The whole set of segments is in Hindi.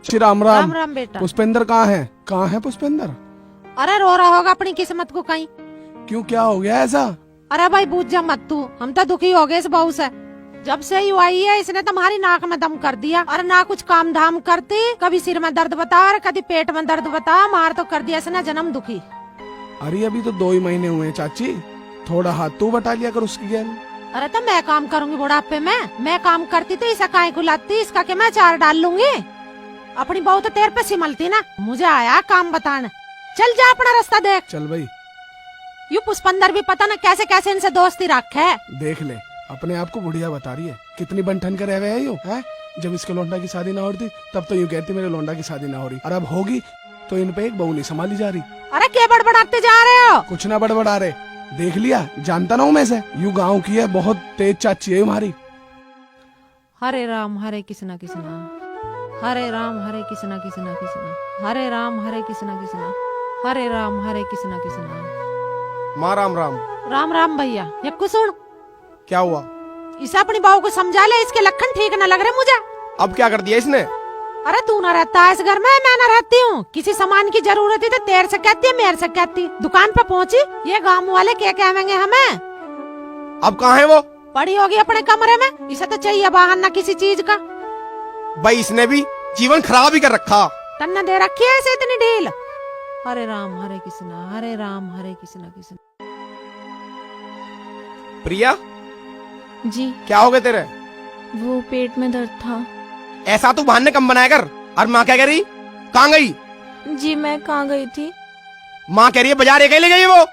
श्री राम राम। राम राम बेटा। पुष्पेंद्र कहाँ है? कहाँ है पुष्पेंद्र? अरे रो रहा होगा अपनी किस्मत को कहीं। क्यों, क्या हो गया ऐसा? अरे भाई बूझ जा मत तू, हम तो दुखी हो गए इस बहू से। जब से यू आई है इसने तुम्हारी नाक में दम कर दिया। और ना कुछ काम धाम करती, कभी सिर में दर्द बता और कभी पेट में दर्द बता, मार तो कर दिया इसने जन्म दुखी। अरे अभी तो 2 ही महीने हुए हैं चाची, थोड़ा हाथ तू बटा लिया कर उसकी गैल। अरे तो मैं काम करूंगी बुढ़ापे में? मैं काम करती तो इसे काहे को लाती, इसका के मैं चार डाल लूंगी। अपनी बहू तो तेरे पे सिमलती ना, मुझे आया काम बताने। चल जा अपना रास्ता देख। चल भाई। यू पुष्पेंद्र भी पता न कैसे कैसे इनसे दोस्ती रखे है। देख ले, अपने आप को बुढ़िया बता रही है, कितनी बनठन कर रह गए है यू है। जब इसके लोंडा की शादी ना हो रही तब तो यूँ कहती मेरे लोंडा की शादी ना हो रही, और अब होगी तो इन पे एक बहू नहीं संभाली जा रही। अरे क्या बड़बड़ाते जा रहे हो? कुछ ना बड़बड़ा रहे, देख लिया, जानता ना हूँ मैं से। यू गाँव की है, बहुत तेज चाची है तुम्हारी। हरे राम हरे कृष्णा कृष्णा, हरे राम हरे कृष्णा कृष्णा कृष्णा, हरे राम हरे कृष्णा कृष्णा, हरे राम हरे कृष्णा कृष्णा। माँ राम राम। राम राम भैया। ये कुछ सुन, क्या हुआ? इसे अपनी बहू को समझा ले, इसके लक्षण ठीक न लग रहे मुझे। अब क्या कर दिया इसने? अरे तू ना रहता है इस घर में, मैं ना रहती हूँ। किसी सामान की जरूरत है तो तेरे से कहती है, मेरे से कहती। दुकान पे पहुँची, ये गाँव वाले क्या कहेंगे हमें। अब कहाँ है वो? पड़ी होगी अपने कमरे में, इसे तो चाहिए बाहर ना किसी चीज का। भाई इसने भी जीवन खराब ही कर रखा। तन्ना दे रखी है इसे इतनी ढील। हरे राम हरे कृष्णा, हरे राम हरे कृष्णा कृष्णा। प्रिया जी क्या हो गया तेरे? वो पेट में दर्द था। ऐसा तू बहाने कम बनाया कर। और माँ क्या कह रही? कहाँ गई? जी मैं कहाँ गई थी? माँ कह रही है बाजार अकेले गई वो।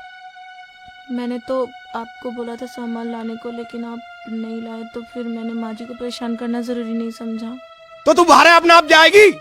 मैंने तो आपको बोला था सामान लाने को, लेकिन आप नहीं लाए, तो फिर मैंने माँ जी को परेशान करना जरूरी नहीं समझा। तो तू बाहर अपने आप जाएगी?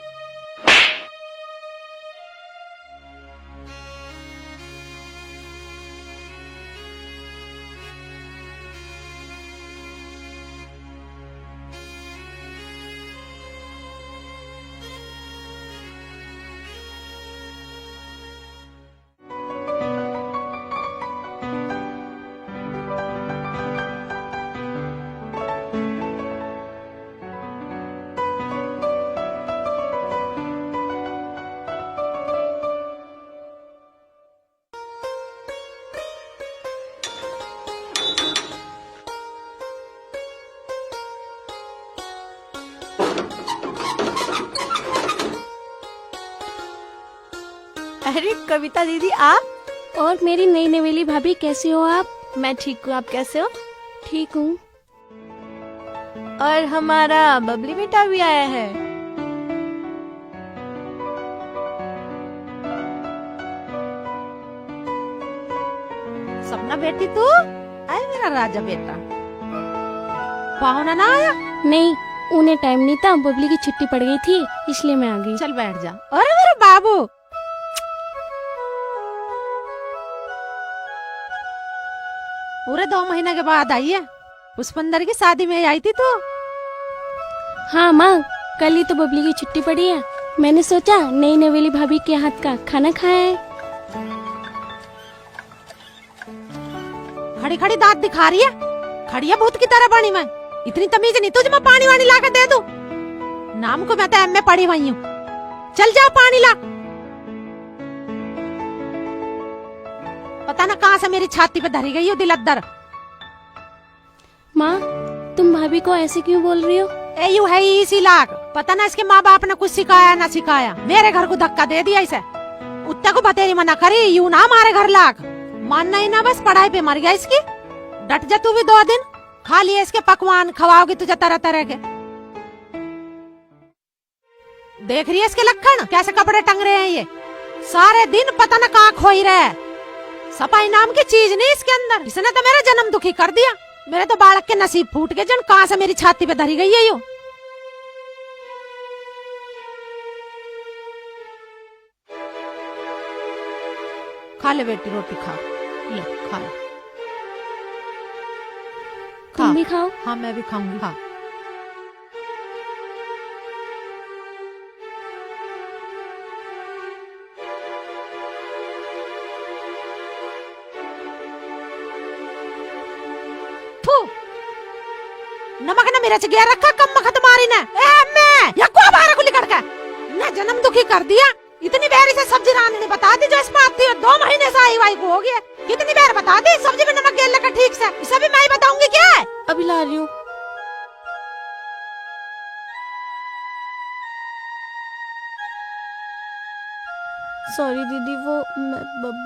अरे कविता दीदी आप? और मेरी नई नवेली भाभी कैसे हो आप? मैं ठीक हूँ, आप कैसे हो? ठीक हूँ। और हमारा बबली बेटा भी आया है। सपना बेटी तू आए, मेरा राजा बेटा। पाहुना ना आया? नहीं, उन्हें टाइम नहीं था, बबली की छुट्टी पड़ गई थी, इसलिए मैं आ गई। चल बैठ जा। अरे मेरे बाबू, पूरे 2 महीने के बाद आई है। पुष्पेंद्र की शादी में आई थी तू? हाँ माँ, कल ही तो बबली की छुट्टी पड़ी है, मैंने सोचा नई नवेली भाभी के हाथ का खाना खाया है। खड़ी खड़ी दांत दिखा रही है, खड़ी है भूत की तरह पानी में। इतनी तमीज नहीं तुझे, मैं पानी वानी ला कर दे दूं? नाम को मैं तो एम में पढ़ी हुई हूँ। चल जा पानी ला। पता ना कहाँ से मेरी छाती पे धरी गई हो दिलद्दर। माँ, तुम भाभी को ऐसे क्यों बोल रही हो? ए यू है इसी लाख। पता ना इसके माँ बाप ने कुछ सिखाया ना सिखाया, मेरे घर को धक्का दे दिया इसे। उत्ते को बतेरी मना करी, यू ना हमारे घर लाख। मानना ही ना, बस पढ़ाई पे मर गया इसकी। डट जा तू भी 2 दिन, खा लिए इसके पकवान, खवाओगी तुझे तरह तरह के। देख रही है इसके लक्षण, कैसे कपड़े टंग रहे हैं ये। सारे दिन पता न कहाँ खोई रहे। सफाई नाम की चीज नहीं इसके अंदर। इसने तो मेरा जन्म दुखी कर दिया। मेरे तो बालक के नसीब फूट गए, जन कहाँ से मेरी छाती पे धरी गई है यो। खा ले बेटी, रोटी खा ले, खा ले। तुम भी खाओ। हाँ मैं भी खाऊंगी। हाँ नमक ने मेरे से गया रखा, कम मखत मारी ने। ए मैं या को बाहर को लिकड़ के कर दिया। इतनी देर से सब्जी रानी ने बता दी जो इसमें आती है, 2 महीने से आई वाई को हो गया। कितनी देर बता दी सब्जी में नमक गेल लगा ठीक से, इसे भी मैं ही बताऊंगी क्या है। अभी ला रही हूँ। सॉरी दीदी, वो मैं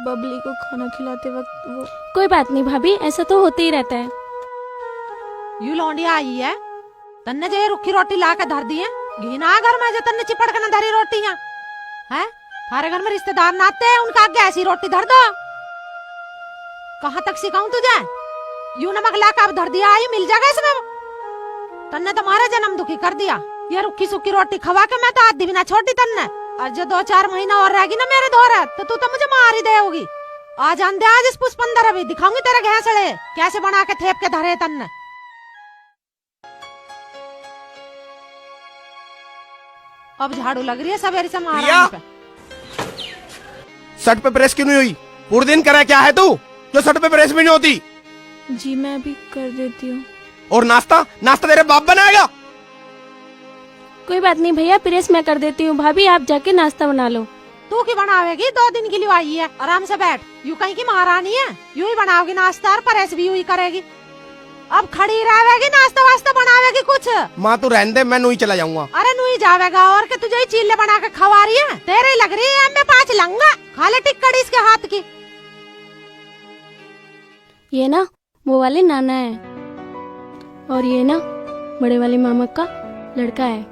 बबली को खाना खिलाते वक्त वो। कोई बात नहीं भाभी, ऐसा तो होते ही रहता है। यू लौंडिया आई है, तन्ने जो ये रुखी रोटी ला के धर दी है, घिना घर में जो तन्ने चिपड़ के न धरी रोटियां है। थारे घर में रिश्तेदार नाते हैं, उनका आगे ऐसी रोटी धर दो। कहाँ तक सिखाऊं तुझे? यू नमक ला के अब धर दिया, आई मिल जाएगा इसमें। तन्ने तुम्हारा जन्म दुखी कर दिया। ये रुखी सुखी रोटी खवा के मैं तो आधी भी ना छोटी तन्ने। और जो 2-4 महीना और रहेगी ना मेरे दौरे, तो तू तो मुझे मार ही देगी। आज आंदे आज इस पुष्पंदर अभी दिखाऊंगी तेरे घैंसड़े कैसे बना के थेप के धरे तन्ने। अब झाड़ू लग रही है सवेरे से मारा पे। शर्ट पे प्रेस क्यों नहीं हुई? पूरे दिन करा क्या है तू जो शर्ट पे प्रेस भी नहीं होती? जी मैं अभी कर देती हूँ। और नाश्ता नाश्ता तेरे बाप बनाएगा। कोई बात नहीं भैया, प्रेस मैं कर देती हूँ। भाभी आप जाके नाश्ता बना लो। तू की बनावेगी? 2 दिन के लिए आई है, आराम से बैठ। यू कहीं की महारानी है, यू ही बनाओगी नाश्ता और प्रेस भी यू ही करेगी। अब खड़ी रहेगी, नाश्ता वास्ता बनावेगी कुछ? माँ तू रहने दे, मैं नू ही चला जाऊंगा। अरे नू ही जावेगा और के तुझे ही चीले बना के खवा रही है। तेरे ही लग रही है मैं 5 लंगा खा ले टिक्कड़ी इसके हाथ की। ये ना वो वाले नाना है और ये ना बड़े वाले मामा का लड़का है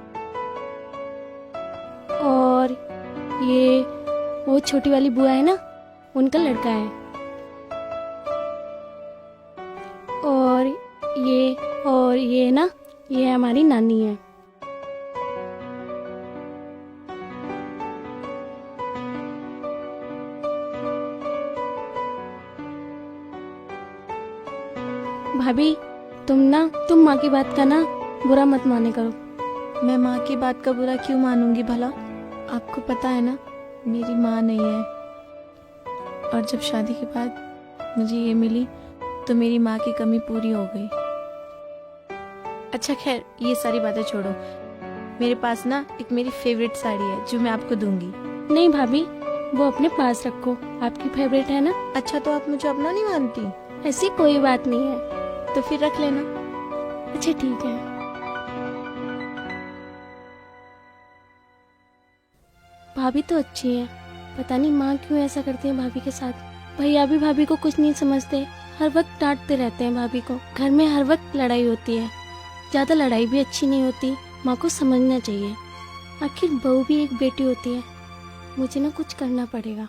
और ये वो छोटी वाली बुआ है ना, उनका लड़का है। और ये ना, ये हमारी नानी है। भाभी तुम माँ की बात का ना बुरा मत माने करो। मैं माँ की बात का बुरा क्यों मानूंगी भला? आपको पता है ना मेरी माँ नहीं है, और जब शादी के बाद मुझे ये मिली तो मेरी माँ की कमी पूरी हो गई। अच्छा खैर ये सारी बातें छोड़ो, मेरे पास ना एक मेरी फेवरेट साड़ी है जो मैं आपको दूंगी। नहीं भाभी, वो अपने पास रखो, आपकी फेवरेट है ना। अच्छा तो आप मुझे अपना नहीं मानती? ऐसी कोई बात नहीं है। तो फिर रख लेना। अच्छा ठीक है। भाभी तो अच्छी है, पता नहीं माँ क्यों ऐसा करती है भाभी के साथ। भैया भी भाभी को कुछ नहीं समझते, हर वक्त डांटते रहते हैं भाभी को। घर में हर वक्त लड़ाई होती है, ज्यादा लड़ाई भी अच्छी नहीं होती। माँ को समझना चाहिए, आखिर बहू भी एक बेटी होती है। मुझे ना कुछ करना पड़ेगा।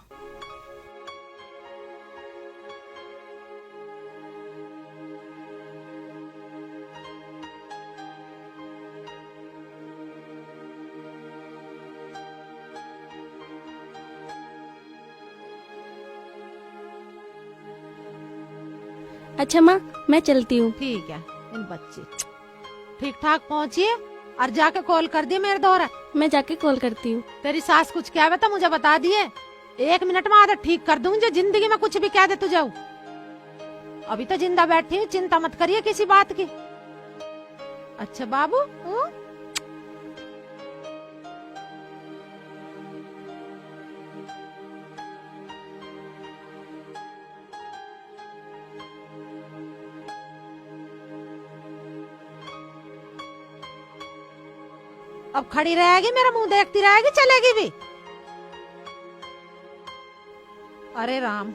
अच्छा माँ मैं चलती हूँ। ठीक है, इन बच्चे ठीक ठाक पहुँचिए और जाके कॉल कर दिए मेरे दौरा। मैं जाके कॉल करती हूँ। तेरी सास कुछ क्या बता मुझे बता दिए, 1 मिनट में आदत ठीक कर दूं जो जिंदगी में कुछ भी कह दे तुझे। अभी तो जिंदा बैठी हूँ, चिंता मत करिए किसी बात की। अच्छा बाबू अब खड़ी रहेगी, मेरा मुंह देखती रहेगी, चलेगी भी? अरे राम,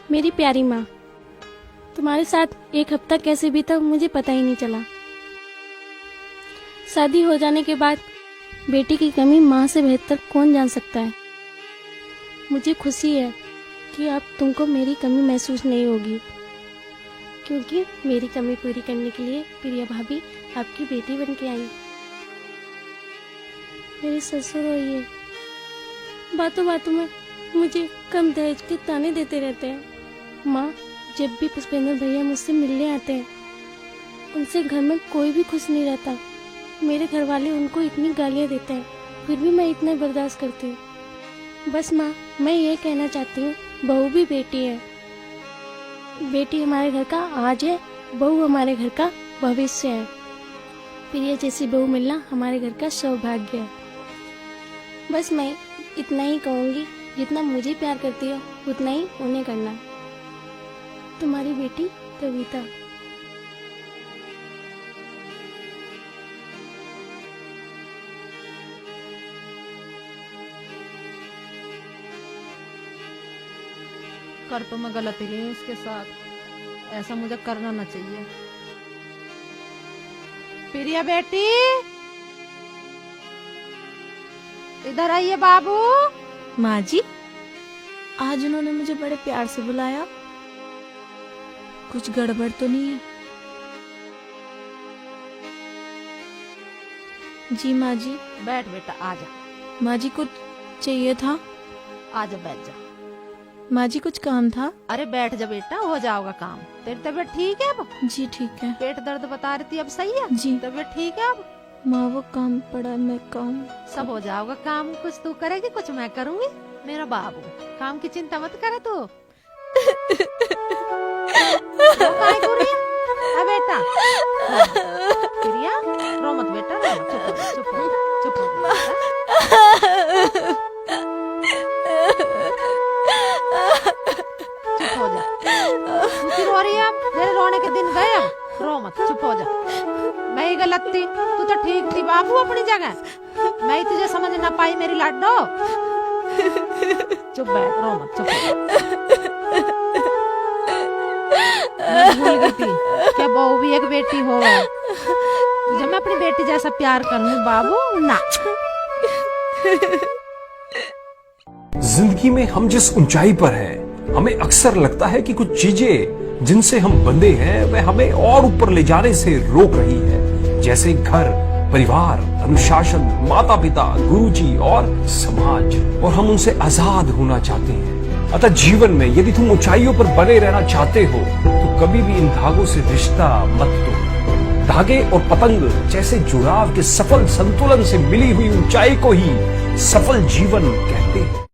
मेरी प्यारी माँ, तुम्हारे साथ 1 हफ्ता कैसे बीता मुझे पता ही नहीं चला। शादी हो जाने के बाद बेटी की कमी माँ से बेहतर कौन जान सकता है। मुझे खुशी है कि अब तुमको मेरी कमी महसूस नहीं होगी, क्योंकि मेरी कमी पूरी करने के लिए प्रिया भाभी आपकी बेटी बन के आई। मेरे ससुर और ये बातों बातों में मुझे कम दहेज के ताने देते रहते हैं। माँ, जब भी पुष्पेंद्र भैया मुझसे मिलने आते हैं उनसे घर में कोई भी खुश नहीं रहता। मेरे घर वाले उनको इतनी गालियाँ देते हैं, फिर भी मैं इतना बर्दाश्त करती हूँ। बस माँ, मैं ये कहना चाहती हूँ, बहू भी बेटी है। बेटी हमारे घर का आज है, बहू हमारे घर का भविष्य है। प्रिया जैसी बहू मिलना हमारे घर का सौभाग्य है। बस मैं इतना ही कहूँगी, जितना मुझे प्यार करती हो उतना ही उन्हें करना। तुम्हारी बेटी कविता। कर तो मैं गलती रही हूँ उसके साथ, ऐसा मुझे करना ना चाहिए। प्रिया बेटी, इधर आइए बाबू। माँ जी, आज उन्होंने मुझे बड़े प्यार से बुलाया, कुछ गड़बड़ तो नहीं है? जी माँ जी। बैठ बेटा, आजा। माँ जी कुछ चाहिए था? आजा बैठ जा। माँ जी कुछ काम था? अरे बैठ जा बेटा, हो जाओगा काम। तेरी तबीयत ठीक है अब? जी ठीक है। पेट दर्द बता रही थी, अब सही है? जी। तबीयत ठीक है अब? माँ वो काम पड़ा, मैं काम सब हो जाओगा काम। कुछ तू करेगी, कुछ मैं करूंगी। मेरा बाबू, काम की चिंता मत करे तू। रो काहे को रही है? बेटा प्रिया, रो मत बेटा, रो मत। चुप हो, चुप हो, चुप हो जा। तू क्यों रो रही है? अब मेरे रोने के दिन गए, अब रो मत, चुप हो जा। मैं ही गलत थी, तू तो ठीक थी बाबू अपनी जगह। मैं ही तुझे समझ ना पाई मेरी लाडो। चुप बैठ, रो मत, चुप हो। मैं भूल गई थी क्या बहू भी एक बेटी हो गई। तुझे मैं अपनी बेटी जैसा प्यार करूंगी बाबू ना। जिंदगी में हम जिस ऊंचाई पर हैं, हमें अक्सर लगता है कि कुछ चीजें जिनसे हम बंधे हैं वह हमें और ऊपर ले जाने से रोक रही है, जैसे घर, परिवार, अनुशासन, माता पिता, गुरुजी और समाज, और हम उनसे आजाद होना चाहते हैं। अतः जीवन में यदि तुम ऊंचाइयों पर बने रहना चाहते हो तो कभी भी इन धागों से रिश्ता मत तोड़ो। धागे और पतंग जैसे जुड़ाव के सफल संतुलन से मिली हुई ऊंचाई को ही सफल जीवन कहते हैं।